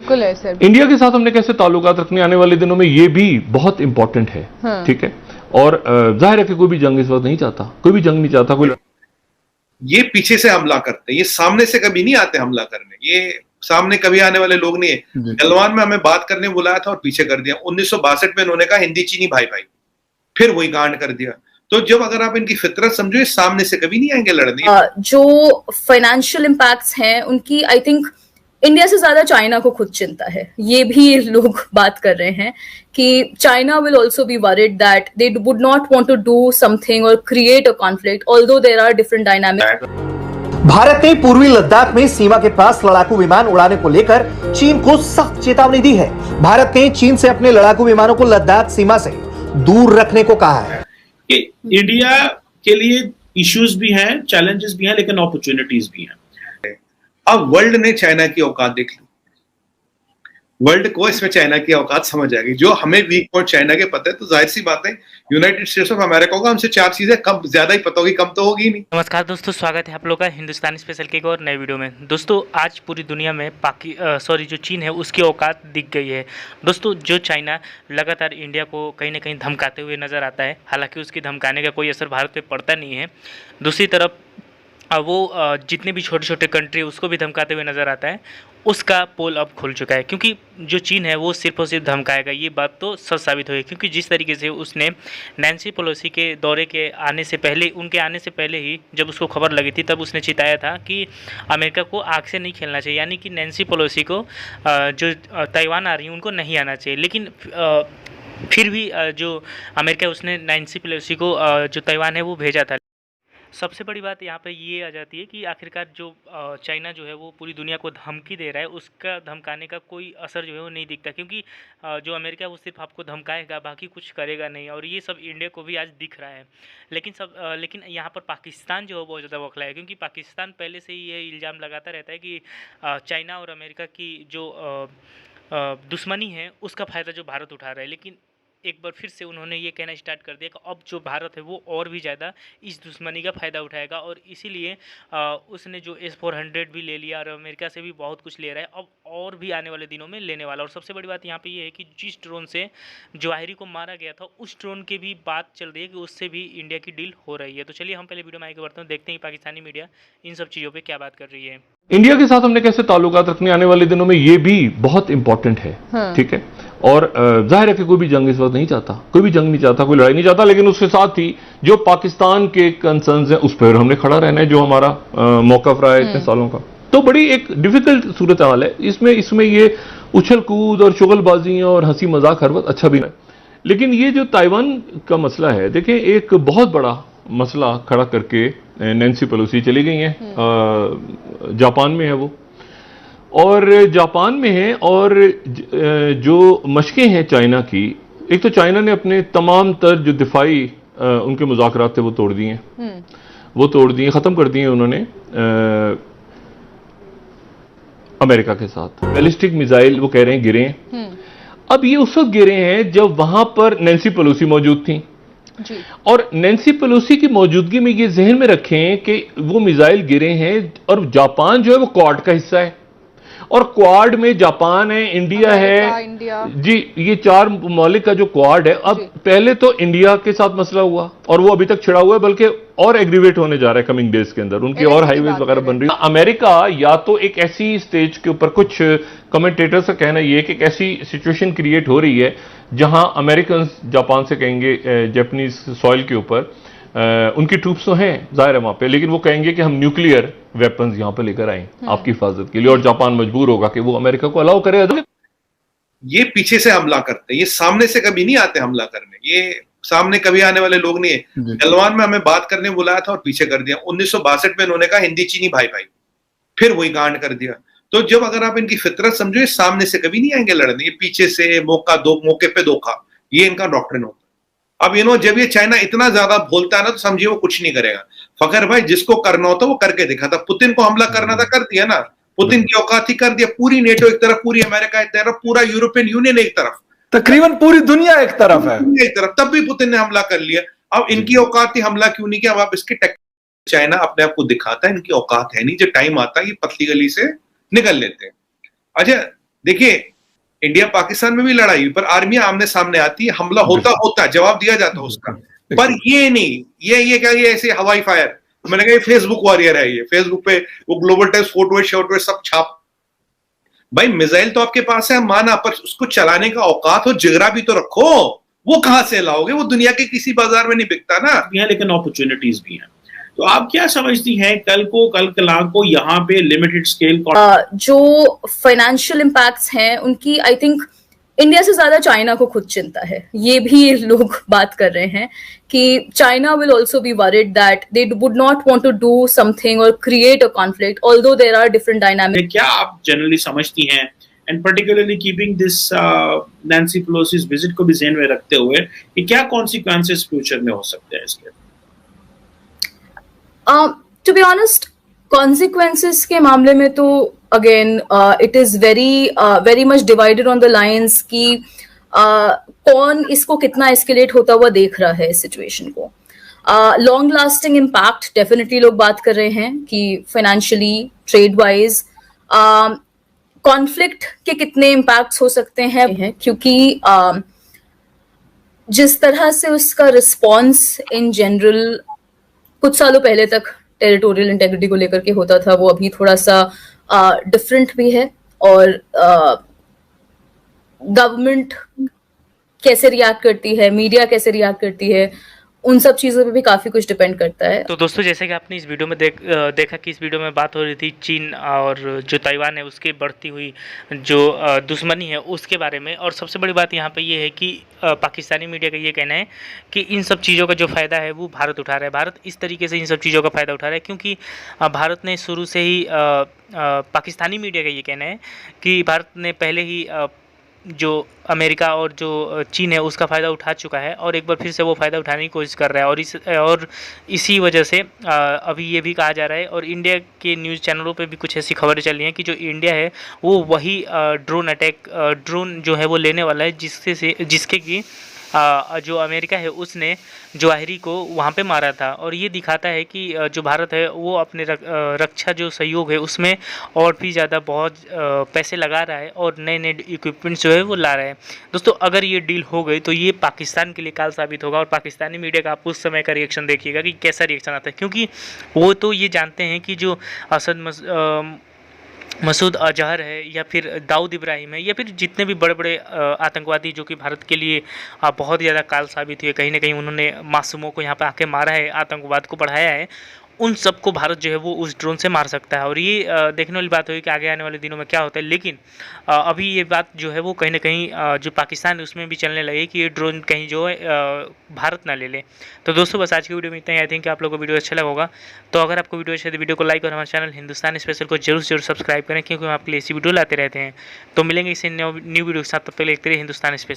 बिल्कुल है sir. India के साथ हमने कैसे ताल्लुकात रखने आने वाले दिनों में, ये भी बहुत इंपॉर्टेंट है। ठीक है, और जाहिर है कि कोई भी जंग इस वक्त नहीं चाहता, कोई भी जंग नहीं चाहता। कोई ये पीछे से हमला करते हैं, ये सामने से कभी नहीं आते हमला करने, ये सामने कभी आने वाले लोग नहीं है। गलवान में हमें बात करने बुलाया था और पीछे कर दिया। 1962 में उन्होंने कहा हिंदी चीनी भाई भाई, फिर वही कांड कर दिया। तो जब अगर आप इनकी फितरत समझो, ये सामने से कभी नहीं आएंगे लड़ने। जो फाइनेंशियल इम्पैक्ट्स हैं उनकी आई थिंक इंडिया से ज्यादा चाइना को खुद चिंता है। ये भी लोग बात कर रहे हैं कि China will also be worried that they would not want to do something और create a conflict although there are different dynamics. Bharat ने पूर्वी लद्दाख में सीमा के पास लड़ाकू विमान उड़ाने को लेकर चीन को सख्त चेतावनी दी है। भारत ने चीन से अपने लड़ाकू विमानों को लद्दाख सीमा से दूर रखने को कहा है। इंडिया के लिए इश्यूज भी हैं, चैलेंजेस भी हैं, लेकिन अपॉर्चुनिटीज भी हैं। अब वर्ल्ड ने चाइना की औकात देख ली, वर्ल्ड को इसमें चाइना की औकात समझ आ गई। जो हमें वीक पॉइंट चाइना के पता है, तो जाहिर सी बात है यूनाइटेड स्टेट्स ऑफ अमेरिका को हमसे 4 चीजें कम ज्यादा ही पता होगी, कम तो होगी नहीं। नमस्कार दोस्तों, स्वागत है आप लोग का हिंदुस्तानी स्पेशल के एक और नए वीडियो में। दोस्तों आज पूरी दुनिया में जो चीन है उसकी औकात दिख गई है। दोस्तों जो चाइना लगातार इंडिया को कहीं ना कहीं धमकाते हुए नज़र आता है, हालांकि उसकी धमकाने का कोई असर भारत पे पड़ता नहीं है। दूसरी तरफ वो जितने भी छोटे छोटे कंट्री उसको भी धमकाते हुए नज़र आता है। उसका पोल अब खुल चुका है, क्योंकि जो चीन है वो सिर्फ और सिर्फ धमकाएगा, ये बात तो सच साबित हुई। क्योंकि जिस तरीके से उसने नैन्सी पेलोसी के दौरे के आने से पहले, उनके आने से पहले ही जब उसको खबर लगी थी, तब उसने चिताया था कि अमेरिका को आग से नहीं खेलना चाहिए, यानी कि नैन्सी पेलोसी को जो ताइवान आ रही है उनको नहीं आना चाहिए। लेकिन फिर भी जो अमेरिका, उसने नैन्सी पेलोसी को जो ताइवान है वो भेजा था। सबसे बड़ी बात यहाँ पे ये आ जाती है कि आखिरकार जो चाइना जो है वो पूरी दुनिया को धमकी दे रहा है, उसका धमकाने का कोई असर जो है वो नहीं दिखता। क्योंकि जो अमेरिका है वो सिर्फ आपको धमकाएगा, बाकी कुछ करेगा नहीं। और ये सब इंडिया को भी आज दिख रहा है। लेकिन यहाँ पर पाकिस्तान जो है बहुत ज़्यादा बौखला है, क्योंकि पाकिस्तान पहले से ही ये इल्ज़ाम लगाता रहता है कि चाइना और अमेरिका की जो दुश्मनी है उसका फ़ायदा जो भारत उठा रहा है। लेकिन एक बार फिर से उन्होंने ये कहना स्टार्ट कर दिया कि अब जो भारत है वो और भी ज़्यादा इस दुश्मनी का फ़ायदा उठाएगा। और इसीलिए उसने जो S-400 भी ले लिया और अमेरिका से भी बहुत कुछ ले रहा है, अब और भी आने वाले दिनों में लेने वाला। और सबसे बड़ी बात यहाँ पे ये है कि जिस ड्रोन से जवाहिरी को मारा गया था, उस ड्रोन की भी बात चल रही है कि उससे भी इंडिया की डील हो रही है। तो चलिए हम पहले वीडियो में आगे बढ़ते हैं, देखते हैं पाकिस्तानी मीडिया इन सब चीज़ों पर क्या बात कर रही है। इंडिया के साथ हमने कैसे ताल्लुकात रखने आने वाले दिनों में, ये भी बहुत इंपॉर्टेंट है। ठीक है, और जाहिर है कि कोई भी जंग इस वक्त नहीं चाहता, कोई भी जंग नहीं चाहता, कोई लड़ाई नहीं चाहता। लेकिन उसके साथ ही जो पाकिस्तान के कंसर्न्स हैं उस पर हमने खड़ा रहना है, जो हमारा मौक़िफ़ रहा है इतने सालों का। तो बड़ी एक डिफिकल्ट सूरत हाल है। इसमें ये उछल कूद और शुगलबाजी और हंसी मजाक हर वक्त अच्छा भी नहीं। लेकिन ये जो ताइवान का मसला है, देखें एक बहुत बड़ा मसला खड़ा करके नैन्सी पेलोसी चली गई हैं। जापान में है वो, और जापान में है। और जो मशकें हैं चाइना की, एक तो चाइना ने अपने तमाम तर जो दिफाई उनके मुज़ाकरात थे वो तोड़ दिए हैं, वो तोड़ दिए, ख़त्म कर दिए उन्होंने अमेरिका के साथ। बैलिस्टिक मिसाइल वो कह रहे हैं गिरे हैं। अब ये उस वक्त गिरे हैं जब वहां पर नैन्सी पेलोसी मौजूद थी। और नैन्सी पेलोसी की मौजूदगी में ये जहन में रखें कि वो मिसाइल गिरे हैं, और जापान जो है वो क्वाड का हिस्सा है, और क्वाड में जापान है, इंडिया है जी, ये 4 ममालिक का जो क्वाड है। अब पहले तो इंडिया के साथ मसला हुआ और वो अभी तक छिड़ा हुआ है, बल्कि और एग्रीवेट होने जा रहा है कमिंग डेज के अंदर। उनकी और हाईवेज वगैरह बन रही है। अमेरिका या तो एक ऐसी स्टेज के ऊपर, कुछ कमेंटेटर्स का कहना यह है कि एक ऐसी सिचुएशन क्रिएट हो रही है जहां अमेरिकन जापान से कहेंगे, जापानीज सॉइल के ऊपर उनकी ट्रूप्स तो हैं जाहिर है वहां पे, लेकिन वो कहेंगे कि हम न्यूक्लियर वेपन्स यहां पे लेकर आए आपकी हिफाजत के लिए, और जापान मजबूर होगा कि वो अमेरिका को अलाउ करे। ये पीछे से हमला करते हैं, ये सामने से कभी नहीं आते हमला करने, ये सामने कभी आने वाले लोग नहीं है। गलवान में हमें बात करने बुलाया था और पीछे कर दिया। 1962 में उन्होंने कहा हिंदी चीनी भाई भाई, फिर वही कांड कर दिया। तो जब अगर आप इनकी फितरत समझो, ये सामने से कभी नहीं आएंगे लड़ने, ये पीछे से मौके पे धोखा, ये इनका डॉक्ट्रिन होता है। अब जब ये चाइना इतना ज्यादा बोलता है ना, तो समझिए वो कुछ नहीं करेगा। फखर भाई जिसको करना होता वो करके दिखा था। पुतिन को हमला करना था, कर दिया ना। पुतिन की औकात ही कर दिया। पूरी नेटो एक तरफ, पूरी अमेरिका एक तरफ, पूरा यूरोपियन यूनियन एक तरफ, तकरीबन पूरी दुनिया एक तरफ है, एक तरफ। तब भी पुतिन ने हमला कर लिया। अब इनकी औकात ही हमला क्यों नहीं किया? अब आप इसकी चाइना अपने आप को दिखाता है इनकी औकात है नहीं, जो टाइम आता है ये पतली गली से निकल लेते हैं। अच्छा, देखिए, इंडिया पाकिस्तान में भी लड़ाई हुई, पर आर्मियां आमने सामने आती है, हमला होता है, जवाब दिया जाता है उसका। पर ये नहीं, ये क्या, ये ऐसे हवाई फायर, मैंने कहा ये फेसबुक वॉरियर है, ये फेसबुक पे वो ग्लोबल टाइम्स फोटो सब छाप। भाई मिसाइल तो आपके पास है, माना, पर उसको चलाने का औकात और जिगरा भी तो रखो। वो कहां से लाओगे? वो दुनिया के किसी बाजार में नहीं बिकता ना। लेकिन अपॉर्चुनिटीज भी हैं। तो आप क्या समझती हैं कल कला को यहाँ पे लिमिटेड स्केल जो फाइनेंशियल इम्पैक्ट्स हैं उनकी आई थिंक इंडिया से ज्यादा चाइना को खुद चिंता है। ये भी लोग बात कर रहे हैं कि China will also be worried that they would not want to do something और create a conflict although there are different dynamics. क्या आप जनरली समझती हैं, and particularly keeping this Nancy Pelosi's visit को भी ज़हन में रखते हुए, कि क्या कॉन्सिक्वेंसेस फ्यूचर में हो सकते हैं इसके? टू बी ऑनेस्ट, कॉन्सिक्वेंसेस के मामले में तो again it is very much divided on the lines कि कौन इसको कितना एस्केलेट होता हुआ देख रहा है इस सिचुएशन को। लॉन्ग लास्टिंग इम्पैक्ट डेफिनेटली लोग बात कर रहे हैं कि फाइनेंशियली, ट्रेड वाइज कॉन्फ्लिक्ट के कितने इम्पैक्ट्स हो सकते हैं, क्योंकि जिस तरह से उसका रिस्पॉन्स इन जनरल कुछ सालों पहले तक टेरिटोरियल इंटेग्रिटी को लेकर के होता था, वो अभी थोड़ा सा डिफरेंट भी है। और गवर्नमेंट कैसे रिएक्ट करती है, मीडिया कैसे रिएक्ट करती है, उन सब चीज़ों पे भी काफ़ी कुछ डिपेंड करता है। तो दोस्तों, जैसे कि आपने इस वीडियो में देखा कि इस वीडियो में बात हो रही थी चीन और जो ताइवान है उसकी बढ़ती हुई जो दुश्मनी है उसके बारे में। और सबसे बड़ी बात यहाँ पे ये है कि पाकिस्तानी मीडिया का ये कहना है कि इन सब चीज़ों का जो फ़ायदा है वो भारत उठा रहा है। भारत इस तरीके से इन सब चीज़ों का फ़ायदा उठा रहा है क्योंकि भारत ने शुरू से ही पाकिस्तानी मीडिया का ये कहना है कि भारत ने पहले ही जो अमेरिका और जो चीन है उसका फ़ायदा उठा चुका है और एक बार फिर से वो फ़ायदा उठाने की कोशिश कर रहा है। और इसी वजह से अभी ये भी कहा जा रहा है और इंडिया के न्यूज़ चैनलों पे भी कुछ ऐसी खबरें चल रही हैं कि जो इंडिया है वो वही ड्रोन जो है वो लेने वाला है जिसके कि जो अमेरिका है उसने जवाहिरी को वहाँ पे मारा था। और ये दिखाता है कि जो भारत है वो अपने रक्षा जो सहयोग है उसमें और भी ज़्यादा बहुत पैसे लगा रहा है और नए नए इक्विपमेंट्स जो है वो ला रहा है। दोस्तों, अगर ये डील हो गई तो ये पाकिस्तान के लिए काल साबित होगा। और पाकिस्तानी मीडिया का आप उस समय का रिएक्शन देखिएगा कि कैसा रिएक्शन आता है, क्योंकि वो तो ये जानते हैं कि जो मसूद अजहर है या फिर दाऊद इब्राहिम है या फिर जितने भी बड़े बड़े आतंकवादी जो कि भारत के लिए बहुत ज़्यादा काल साबित हुए, कहीं ना कहीं उन्होंने मासूमों को यहाँ पे आके मारा है, आतंकवाद को बढ़ाया है, उन सबको भारत जो है वो उस ड्रोन से मार सकता है। और ये देखने वाली बात होगी कि आगे आने वाले दिनों में क्या होता है। लेकिन अभी ये बात जो है वो कहीं ना कहीं जो पाकिस्तान है उसमें भी चलने लगी कि ये ड्रोन कहीं जो है भारत ना ले ले। तो दोस्तों, बस आज की वीडियो में इतना ही। आई थिंक कि आप लोगों को वीडियो अच्छा लगा होगा। तो अगर आपको वीडियो अच्छा है तो वीडियो को लाइक और हमारे चैनल हिंदुस्तान स्पेशल को जरूर सब्सक्राइब करें, क्योंकि हम आपके लिए ऐसी वीडियो लाते रहते हैं। तो मिलेंगे इसे न्यू वीडियो के साथ, तब तक देखते रहिए हिंदुस्तान स्पेशल।